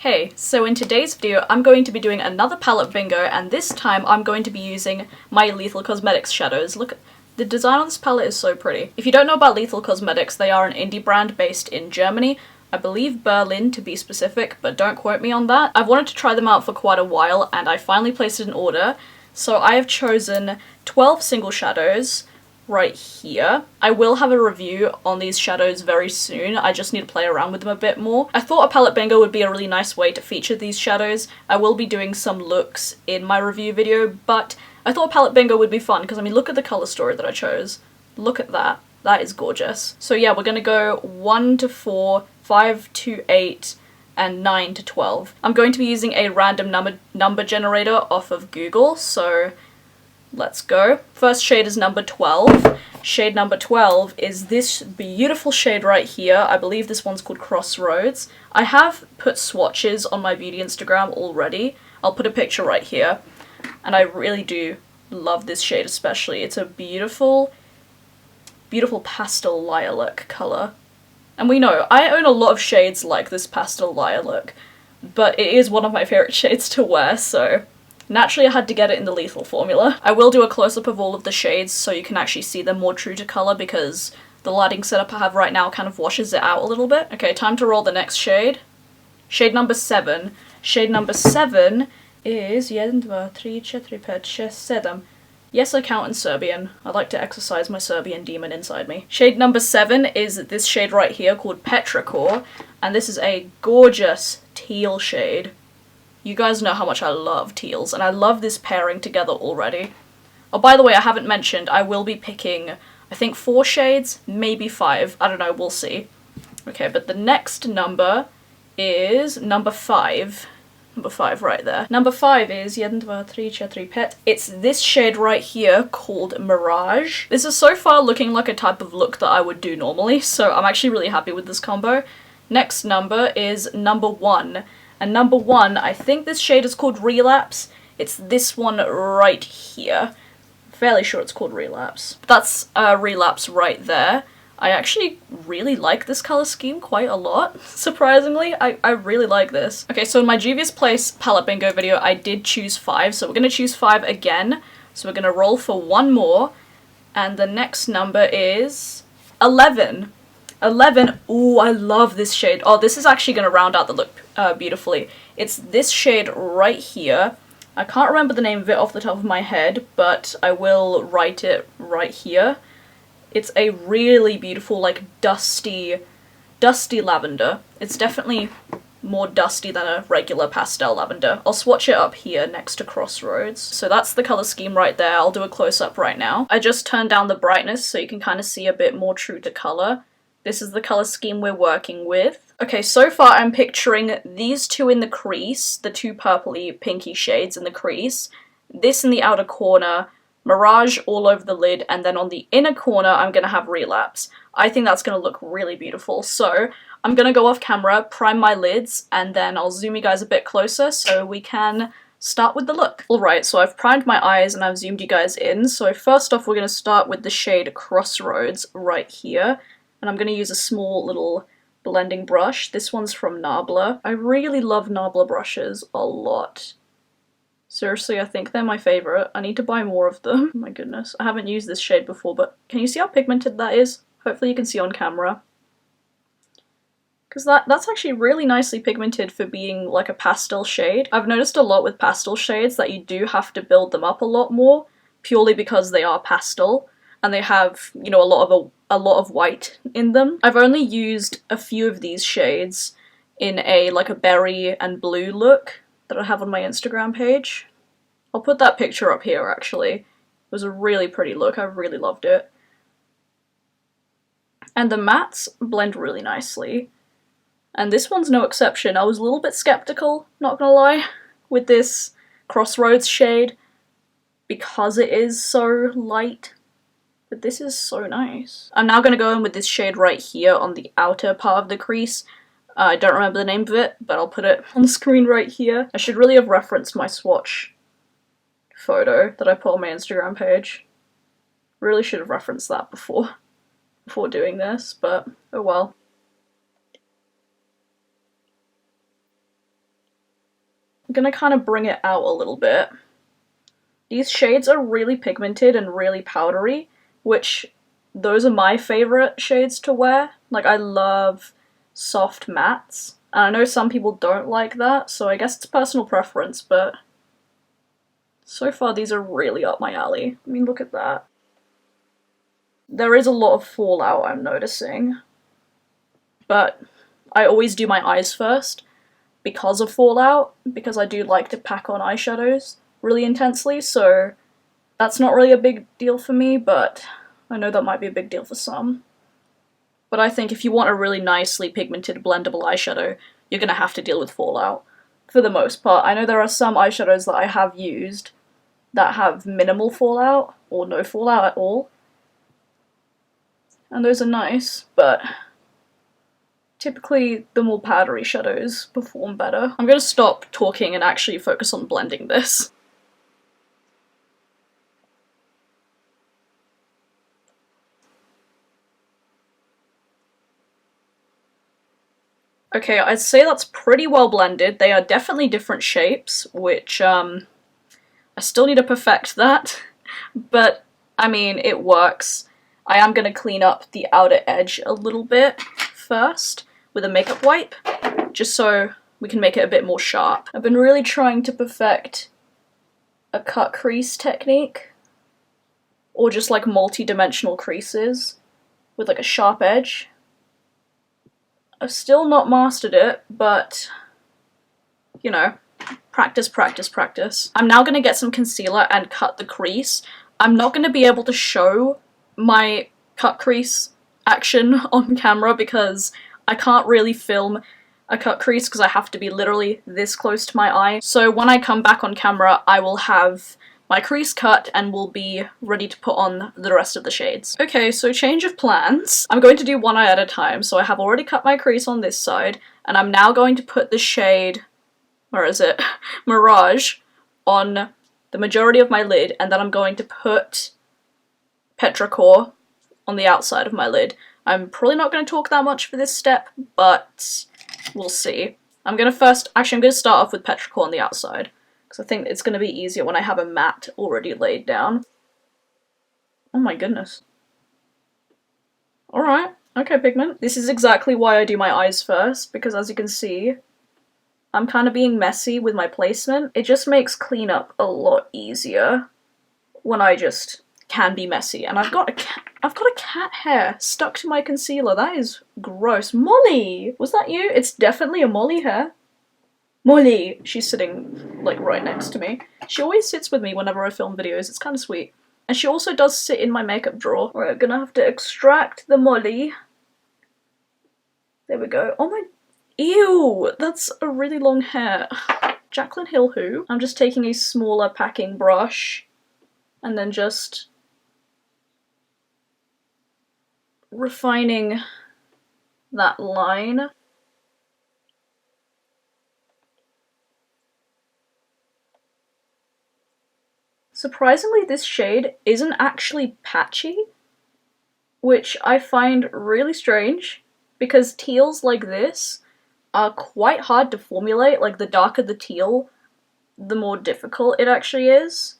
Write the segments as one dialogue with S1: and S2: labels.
S1: Hey, so in today's video I'm going to be doing another palette bingo, and this time I'm going to be using my Lethal Cosmetics shadows. Look, the design on this palette is so pretty. If you don't know about Lethal Cosmetics, they are an indie brand based in Germany. I believe Berlin to be specific, but don't quote me on that. I've wanted to try them out for quite a while and I finally placed an order. So I have chosen 12 single shadows right here. I will have a review on these shadows very soon. I just need to play around with them a bit more. I thought a palette bingo would be a really nice way to feature these shadows. I will be doing some looks in my review video, but I thought a palette bingo would be fun because, I mean, look at the color story that I chose. Look at that. That is gorgeous. So yeah, we're gonna go 1 to 4, 5 to 8, and 9 to 12. I'm going to be using a random number generator off of Google, so let's go. First shade is number 12. Shade number 12 is this beautiful shade right here. I believe this one's called Crossroads. I have put swatches on my beauty Instagram already. I'll put a picture right here. And I really do love this shade especially. It's a beautiful, beautiful pastel lilac colour. And we know, I own a lot of shades like this pastel lilac, but it is one of my favourite shades to wear, so naturally I had to get it in the Lethal formula. I will do a close-up of all of the shades so you can actually see them more true to colour because the lighting setup I have right now kind of washes it out a little bit. Okay, time to roll the next shade. Shade number 7. Shade number 7 is 1, 2, 3, 4, 5, 6, 7. Yes, I count in Serbian. I like to exercise my Serbian demon inside me. Shade number 7 is this shade right here called Petrichor, and this is a gorgeous teal shade. You guys know how much I love teals, and I love this pairing together already. Oh, by the way, I haven't mentioned, I will be picking, I think 4 shades, maybe 5. I don't know, we'll see. Okay, but the next number is number 5. Number 5 right there. Number 5 is 1, 2, 3, 4, 5. It's this shade right here called Mirage. This is so far looking like a type of look that I would do normally, so I'm actually really happy with this combo. Next number is number 1. And number 1, I think this shade is called Relapse. It's this one right here. I'm fairly sure it's called Relapse. That's Relapse right there. I actually really like this colour scheme quite a lot, surprisingly. I really like this. Okay, so in my Juvia's Place palette bingo video, I did choose 5, so we're going to choose 5 again. So we're going to roll for 1 more, and the next number is 11. 11, ooh, I love this shade. Oh, this is actually going to round out the look beautifully. It's this shade right here. I can't remember the name of it off the top of my head, but I will write it right here. It's a really beautiful, like, dusty lavender. It's definitely more dusty than a regular pastel lavender. I'll swatch it up here next to Crossroads. So that's the colour scheme right there. I'll do a close-up right now. I just turned down the brightness so you can kind of see a bit more true to colour. This is the colour scheme we're working with. Okay, so far I'm picturing these two in the crease, the two purpley pinky shades in the crease, this in the outer corner, Mirage all over the lid, and then on the inner corner I'm going to have Relapse. I think that's going to look really beautiful, so I'm going to go off camera, prime my lids, and then I'll zoom you guys a bit closer so we can start with the look. Alright, so I've primed my eyes and I've zoomed you guys in, so first off we're going to start with the shade Crossroads right here, and I'm going to use a small little blending brush. This one's from Nabla. I really love Nabla brushes a lot. Seriously, I think they're my favourite. I need to buy more of them. Oh my goodness, I haven't used this shade before, but can you see how pigmented that is? Hopefully you can see on camera. Because that's actually really nicely pigmented for being like a pastel shade. I've noticed a lot with pastel shades that you do have to build them up a lot more, purely because they are pastel, and they have, you know, a lot of white in them. I've only used a few of these shades in like a berry and blue look that I have on my Instagram page. I'll put that picture up here actually. It was a really pretty look, I really loved it. And the mattes blend really nicely. And this one's no exception. I was a little bit skeptical, not gonna lie, with this Crossroads shade because it is so light. But this is so nice. I'm now gonna go in with this shade right here on the outer part of the crease. I don't remember the name of it, but I'll put it on the screen right here. I should really have referenced my swatch photo that I put on my Instagram page. Really should have referenced that before doing this, but oh well. I'm gonna kind of bring it out a little bit. These shades are really pigmented and really powdery, which those are my favorite shades to wear. Like, I love soft mattes, and I know some people don't like that, so I guess it's personal preference, but so far these are really up my alley. I mean, look at that. There is a lot of fallout I'm noticing, but I always do my eyes first because of fallout, because I do like to pack on eyeshadows really intensely, so that's not really a big deal for me, but I know that might be a big deal for some. But I think if you want a really nicely pigmented blendable eyeshadow, you're gonna have to deal with fallout, for the most part. I know there are some eyeshadows that I have used that have minimal fallout, or no fallout at all, and those are nice, but typically the more powdery shadows perform better. I'm gonna stop talking and actually focus on blending this. Okay, I'd say that's pretty well blended. They are definitely different shapes, which, I still need to perfect that, but, I mean, it works. I am gonna clean up the outer edge a little bit first with a makeup wipe, just so we can make it a bit more sharp. I've been really trying to perfect a cut crease technique, or just like multi-dimensional creases with like a sharp edge. I've still not mastered it, but, you know, practice, practice, practice. I'm now going to get some concealer and cut the crease. I'm not going to be able to show my cut crease action on camera because I can't really film a cut crease because I have to be literally this close to my eye. So when I come back on camera, I will have my crease cut and will be ready to put on the rest of the shades. Okay, so change of plans. I'm going to do one eye at a time, so I have already cut my crease on this side, and I'm now going to put the shade, where is it? Mirage, on the majority of my lid, and then I'm going to put Petrichor on the outside of my lid. I'm probably not going to talk that much for this step, but we'll see. I'm going to start off with Petrichor on the outside, because I think it's going to be easier when I have a matte already laid down. Oh my goodness. Alright, okay pigment. This is exactly why I do my eyes first, because as you can see, I'm kind of being messy with my placement. It just makes cleanup a lot easier when I just can be messy. And I've got a cat hair stuck to my concealer. That is gross. Molly! Was that you? It's definitely a Molly hair. Molly! She's sitting, like, right next to me. She always sits with me whenever I film videos, it's kind of sweet. And she also does sit in my makeup drawer. We're gonna have to extract the Molly. There we go. Oh my... Ew! That's a really long hair. Jaclyn Hill who? I'm just taking a smaller packing brush and then just refining that line. Surprisingly, this shade isn't actually patchy, which I find really strange, because teals like this are quite hard to formulate. Like, the darker the teal, the more difficult it actually is,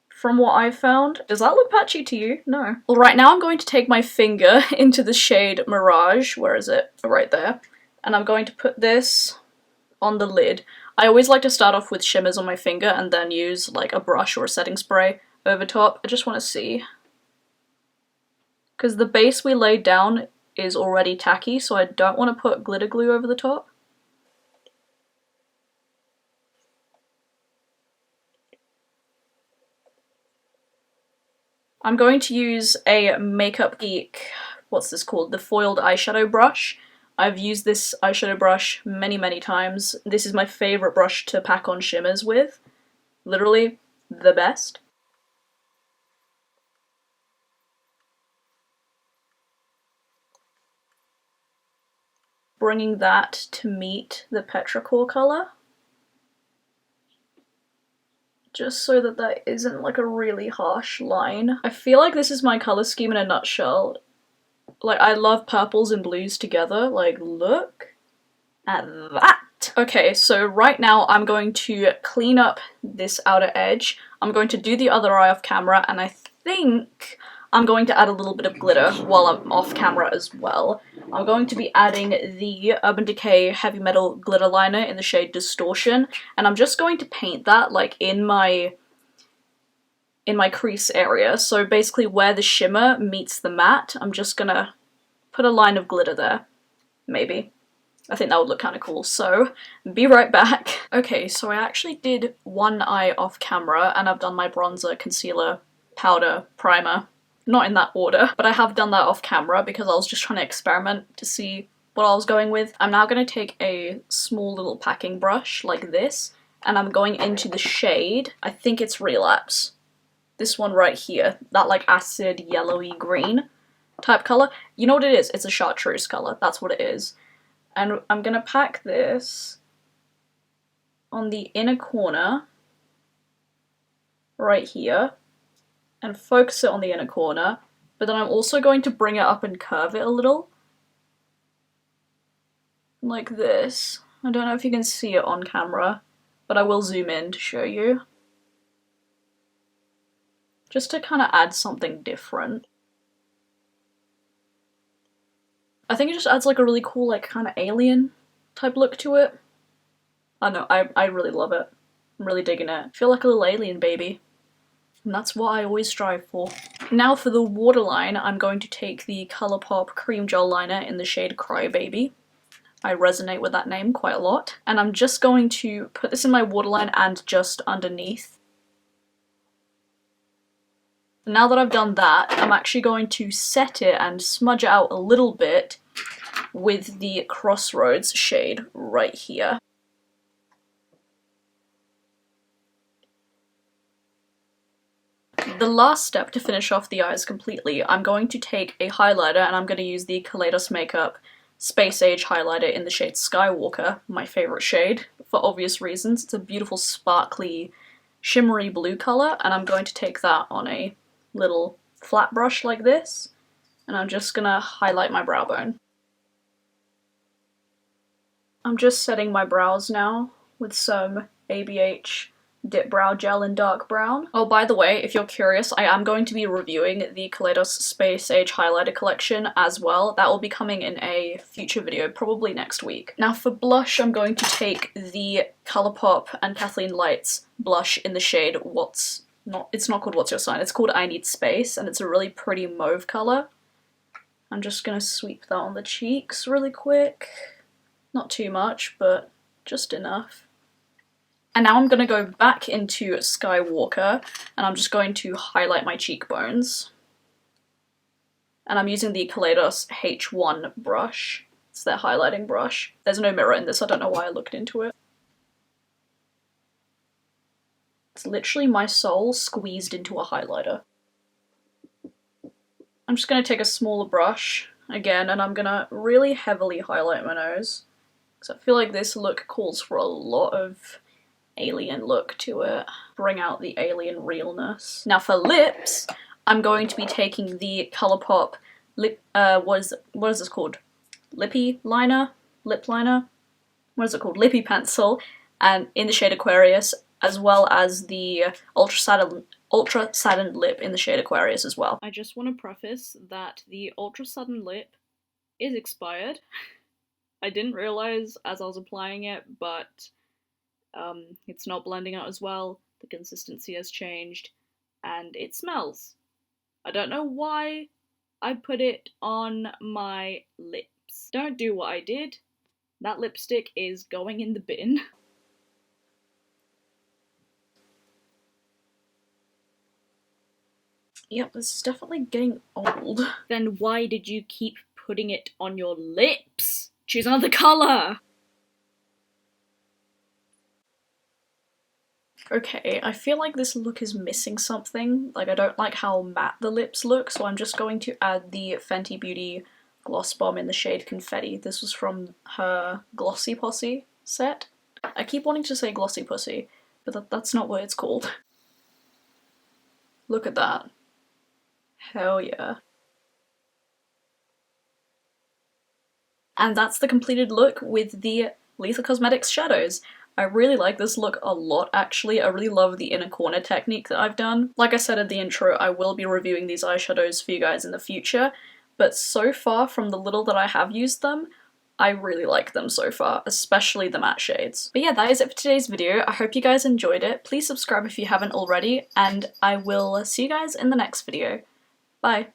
S1: from what I've found. Does that look patchy to you? No. Well, right now I'm going to take my finger into the shade Mirage, where is it? Right there. And I'm going to put this on the lid. I always like to start off with shimmers on my finger and then use like a brush or a setting spray over top. I just want to see. Because the base we laid down is already tacky, so I don't want to put glitter glue over the top. I'm going to use a Makeup Geek, what's this called? The foiled eyeshadow brush. I've used this eyeshadow brush many, many times. This is my favourite brush to pack on shimmers with. Literally, the best. Bringing that to meet the Petrichor colour. Just so that that isn't like a really harsh line. I feel like this is my colour scheme in a nutshell. Like, I love purples and blues together. Like, look at that! that. Okay, so right now I'm going to clean up this outer edge. I'm going to do the other eye off camera, and I think I'm going to add a little bit of glitter while I'm off camera as well. I'm going to be adding the Urban Decay Heavy Metal Glitter Liner in the shade Distortion, and I'm just going to paint that like in my crease area. So basically where the shimmer meets the matte, I'm just gonna put a line of glitter there, maybe. I think that would look kind of cool, so be right back. Okay, so I actually did one eye off camera, and I've done my bronzer, concealer, powder, primer. Not in that order, but I have done that off camera because I was just trying to experiment to see what I was going with. I'm now going to take a small little packing brush like this, and I'm going into the shade, I think it's Relapse. This one right here, that like acid yellowy green type colour. You know what it is? It's a chartreuse colour, that's what it is. And I'm going to pack this on the inner corner right here, and focus it on the inner corner, but then I'm also going to bring it up and curve it a little. Like this. I don't know if you can see it on camera, but I will zoom in to show you. Just to kind of add something different. I think it just adds like a really cool, like kind of alien type look to it. I don't know, I really love it. I'm really digging it. I feel like a little alien baby. And that's what I always strive for. Now for the waterline, I'm going to take the Colourpop Cream Gel Liner in the shade Crybaby. I resonate with that name quite a lot. And I'm just going to put this in my waterline and just underneath. Now that I've done that, I'm actually going to set it and smudge it out a little bit with the Crossroads shade right here. The last step to finish off the eyes completely, I'm going to take a highlighter and I'm going to use the Kaleidos Makeup Space Age highlighter in the shade Skywalker, my favourite shade, for obvious reasons. It's a beautiful sparkly shimmery blue colour, and I'm going to take that on a little flat brush like this, and I'm just going to highlight my brow bone. I'm just setting my brows now with some ABH Dipbrow gel in dark brown. Oh, by the way, if you're curious, I am going to be reviewing the Kaleidos Space Age highlighter collection as well. That will be coming in a future video, probably next week. Now for blush, I'm going to take the Colourpop and Kathleen Lights blush in the shade it's not called What's Your Sign, it's called I Need Space, and it's a really pretty mauve colour. I'm just gonna sweep that on the cheeks really quick. Not too much, but just enough. And now I'm going to go back into Skywalker, and I'm just going to highlight my cheekbones. And I'm using the Kaleidos H1 brush. It's their highlighting brush. There's no mirror in this, I don't know why I looked into it. It's literally my soul squeezed into a highlighter. I'm just going to take a smaller brush again, and I'm going to really heavily highlight my nose. Because I feel like this look calls for a lot of alien look to it. Bring out the alien realness. Now for lips, I'm going to be taking the Colourpop what is this called? Lippie liner? Lip liner? What is it called? Lippie pencil, and in the shade Aquarius, as well as the Ultra Satin lip in the shade Aquarius as well. I just want to preface that the Ultra Satin lip is expired. I didn't realise as I was applying it, but it's not blending out as well, the consistency has changed, and it smells. I don't know why I put it on my lips. Don't do what I did. That lipstick is going in the bin. Yep, this is definitely getting old. Then why did you keep putting it on your lips? Choose another colour! Okay, I feel like this look is missing something. Like, I don't like how matte the lips look, so I'm just going to add the Fenty Beauty Gloss Bomb in the shade Confetti. This was from her Glossy Posse set. I keep wanting to say Glossy Pussy, but that's not what it's called. Look at that. Hell yeah. And that's the completed look with the Lethal Cosmetics shadows. I really like this look a lot actually. I really love the inner corner technique that I've done. Like I said in the intro, I will be reviewing these eyeshadows for you guys in the future, but so far from the little that I have used them, I really like them so far, especially the matte shades. But yeah, that is it for today's video. I hope you guys enjoyed it. Please subscribe if you haven't already, and I will see you guys in the next video. Bye!